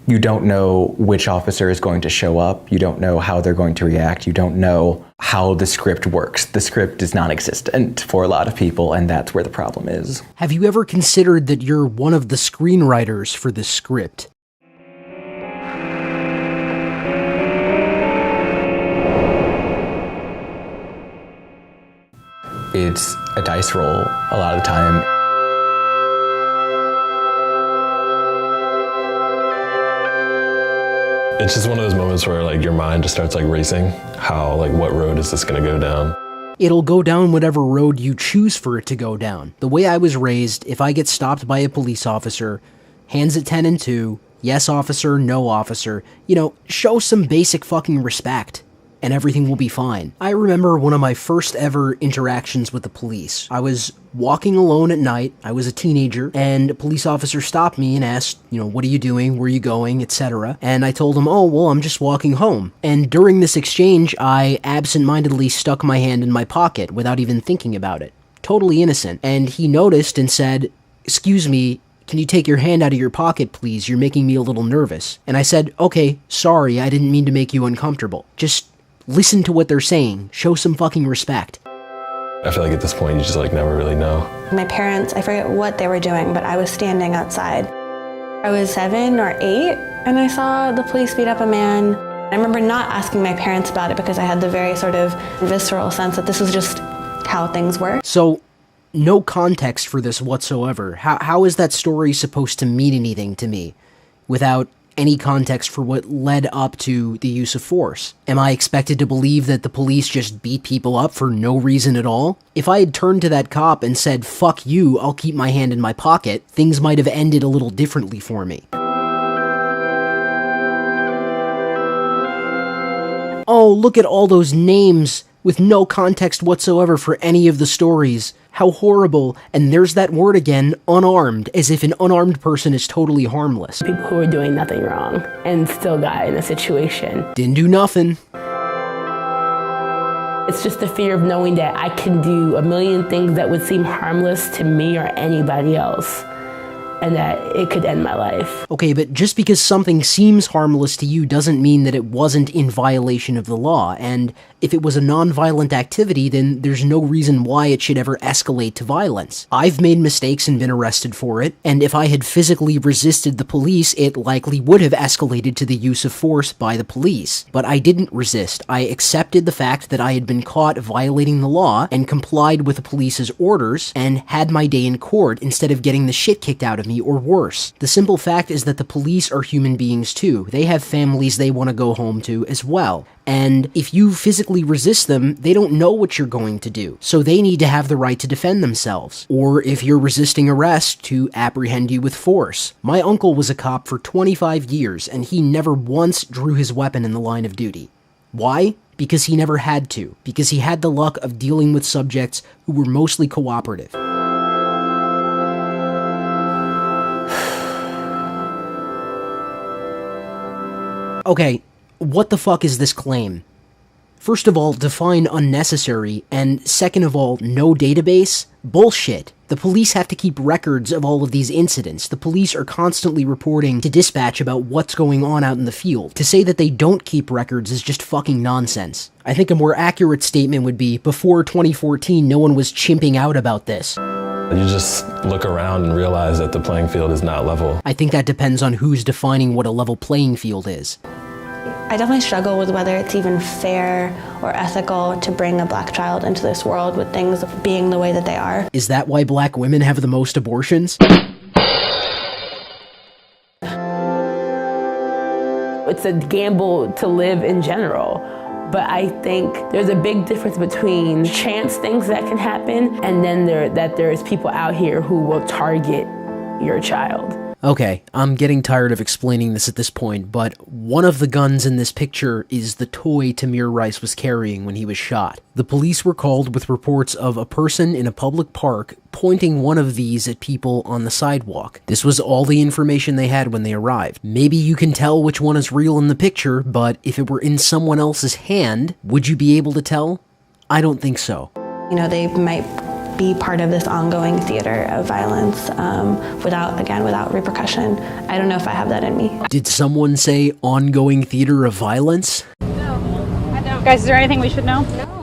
You don't know which officer is going to show up. You don't know how they're going to react. You don't know how the script works. The script is non-existent for a lot of people, and that's where the problem is. Have you ever considered that you're one of the screenwriters for this script? It's a dice roll a lot of the time. It's just one of those moments where like your mind just starts like racing. How, like, what road is this gonna go down? It'll go down whatever road you choose for it to go down. The way I was raised, if I get stopped by a police officer, hands at 10 and 2, yes officer, no officer, show some basic fucking respect, and everything will be fine. I remember one of my first ever interactions with the police. I was walking alone at night, I was a teenager, and a police officer stopped me and asked, what are you doing, where are you going, etc. And I told him, oh, well, I'm just walking home. And during this exchange, I absentmindedly stuck my hand in my pocket without even thinking about it. Totally innocent. And he noticed and said, excuse me, can you take your hand out of your pocket, please? You're making me a little nervous. And I said, okay, sorry, I didn't mean to make you uncomfortable. Just listen to what they're saying. Show some fucking respect. I feel like at this point you just like never really know. My parents, I forget what they were doing, but I was standing outside. I was 7 or 8 and I saw the police beat up a man. I remember not asking my parents about it because I had the very sort of visceral sense that this was just how things were. So, no context for this whatsoever. How is that story supposed to mean anything to me without any context for what led up to the use of force? Am I expected to believe that the police just beat people up for no reason at all? If I had turned to that cop and said, fuck you, I'll keep my hand in my pocket, things might have ended a little differently for me. Oh, look at all those names with no context whatsoever for any of the stories. How horrible. And there's that word again, unarmed, as if an unarmed person is totally harmless. People who were doing nothing wrong and still got in a situation. Didn't do nothing. It's just the fear of knowing that I can do a million things that would seem harmless to me or anybody else, and that it could end my life. Okay, but just because something seems harmless to you doesn't mean that it wasn't in violation of the law, and if it was a non-violent activity, then there's no reason why it should ever escalate to violence. I've made mistakes and been arrested for it, and if I had physically resisted the police, it likely would have escalated to the use of force by the police. But I didn't resist. I accepted the fact that I had been caught violating the law and complied with the police's orders and had my day in court instead of getting the shit kicked out of me or worse. The simple fact is that the police are human beings too. They have families they want to go home to as well. And if you physically resist them, they don't know what you're going to do. So they need to have the right to defend themselves. Or if you're resisting arrest, to apprehend you with force. My uncle was a cop for 25 years, and he never once drew his weapon in the line of duty. Why? Because he never had to. Because he had the luck of dealing with subjects who were mostly cooperative. Okay, what the fuck is this claim? First of all, define unnecessary, and second of all, no database? Bullshit. The police have to keep records of all of these incidents. The police are constantly reporting to dispatch about what's going on out in the field. To say that they don't keep records is just fucking nonsense. I think a more accurate statement would be, before 2014, no one was chimping out about this. You just look around and realize that the playing field is not level. I think that depends on who's defining what a level playing field is. I definitely struggle with whether it's even fair or ethical to bring a black child into this world with things being the way that they are. Is that why black women have the most abortions? It's a gamble to live in general. But I think there's a big difference between chance things that can happen and then there's people out here who will target your child. Okay, I'm getting tired of explaining this at this point, but one of the guns in this picture is the toy Tamir Rice was carrying when he was shot. The police were called with reports of a person in a public park pointing one of these at people on the sidewalk. This was all the information they had when they arrived. Maybe you can tell which one is real in the picture, but if it were in someone else's hand, would you be able to tell? I don't think so. They might be part of this ongoing theater of violence without repercussion. I don't know if I have that in me. Did someone say ongoing theater of violence? No, I don't. Guys, is there anything we should know? No.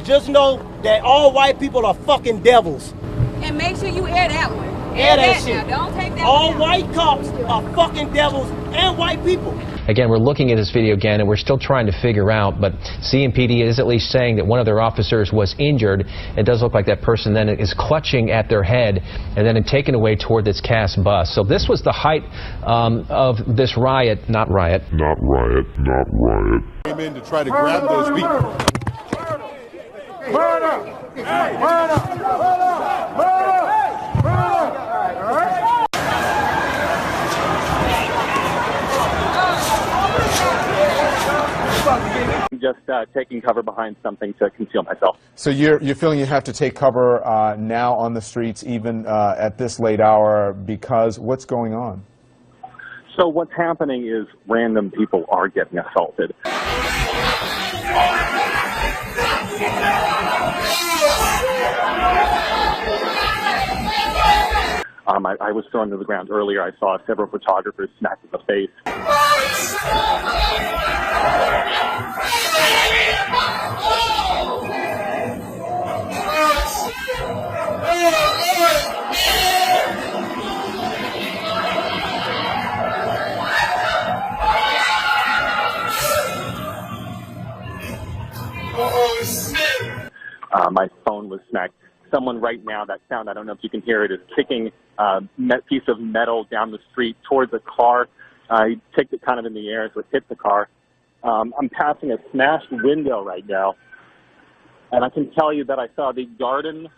Just know that all white people are fucking devils. And make sure you air that one. Air that shit. Now. Don't take that all one white cops are fucking devils and white people. Again, we're looking at this video again, and we're still trying to figure out, but CMPD is at least saying that one of their officers was injured. It does look like that person then is clutching at their head and then taken away toward this CAS bus. So this was the height of this riot, not riot. Came in to try to grab those people. Burn up! Hey! Burn up! Burn up! Burn up! Burn up! All right? I'm just taking cover behind something to conceal myself. So you're feeling you have to take cover now on the streets, even at this late hour, because what's going on? So what's happening is random people are getting assaulted. I was thrown to the ground earlier. I saw several photographers smacked in the face. My phone was smacked. Someone right now, that sound, I don't know if you can hear it, is kicking a piece of metal down the street towards a car. He kicked it kind of in the air, so it hit the car. I'm passing a smashed window right now, and I can tell you that I saw the Garden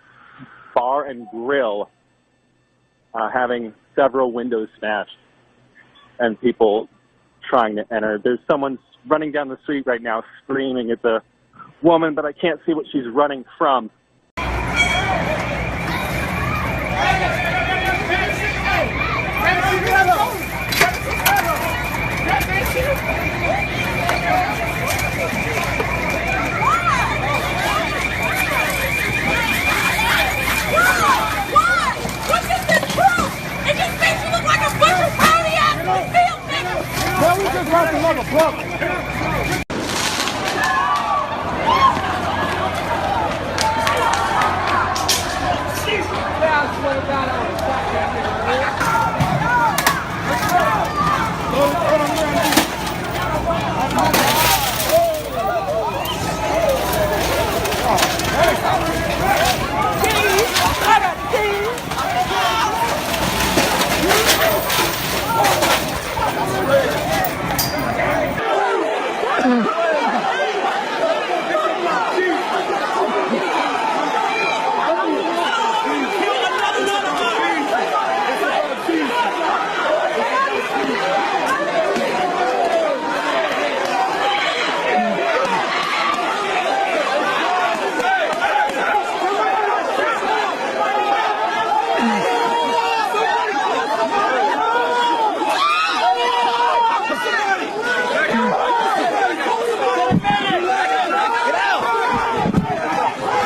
Bar and Grill having several windows smashed and people trying to enter. There's someone running down the street right now screaming at the woman, but I can't see what she's running from.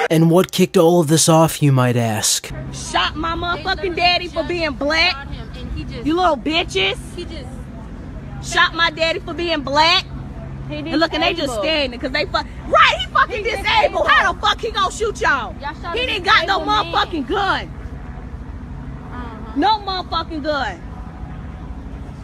And what kicked all of this off, you might ask? Shot my motherfucking daddy for being black. You little bitches. Shot my daddy for being black. And look, and they just standing because they right, he fucking disabled. How the fuck he gonna shoot y'all? He didn't got no motherfucking gun. No motherfucking gun.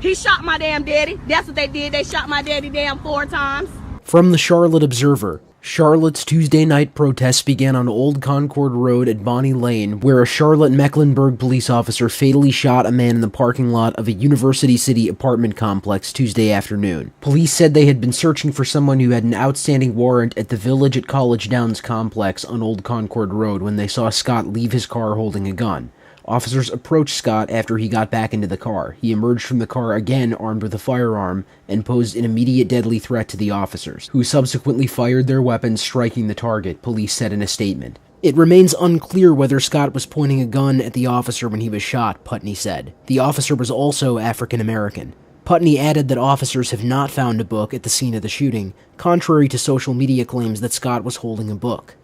He shot my damn daddy. That's what they did. They shot my daddy damn 4 times. From the Charlotte Observer. Charlotte's Tuesday night protests began on Old Concord Road at Bonnie Lane, where a Charlotte-Mecklenburg police officer fatally shot a man in the parking lot of a University City apartment complex Tuesday afternoon. Police said they had been searching for someone who had an outstanding warrant at the Village at College Downs complex on Old Concord Road when they saw Scott leave his car holding a gun. Officers approached Scott after he got back into the car. He emerged from the car again armed with a firearm and posed an immediate deadly threat to the officers, who subsequently fired their weapons, striking the target, police said in a statement. It remains unclear whether Scott was pointing a gun at the officer when he was shot, Putney said. The officer was also African American. Putney added that officers have not found a book at the scene of the shooting, contrary to social media claims that Scott was holding a book.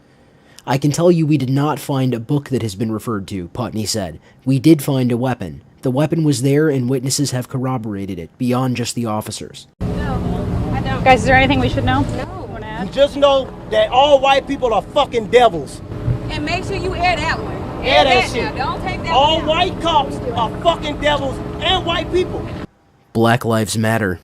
I can tell you we did not find a book that has been referred to, Putney said. We did find a weapon. The weapon was there and witnesses have corroborated it, beyond just the officers. No, I don't. Guys, is there anything we should know? No. Just know that all white people are fucking devils. And make sure you air that one. Air that shit. Now. Don't take that All one out. white cops are fucking devils and white people. Black Lives Matter.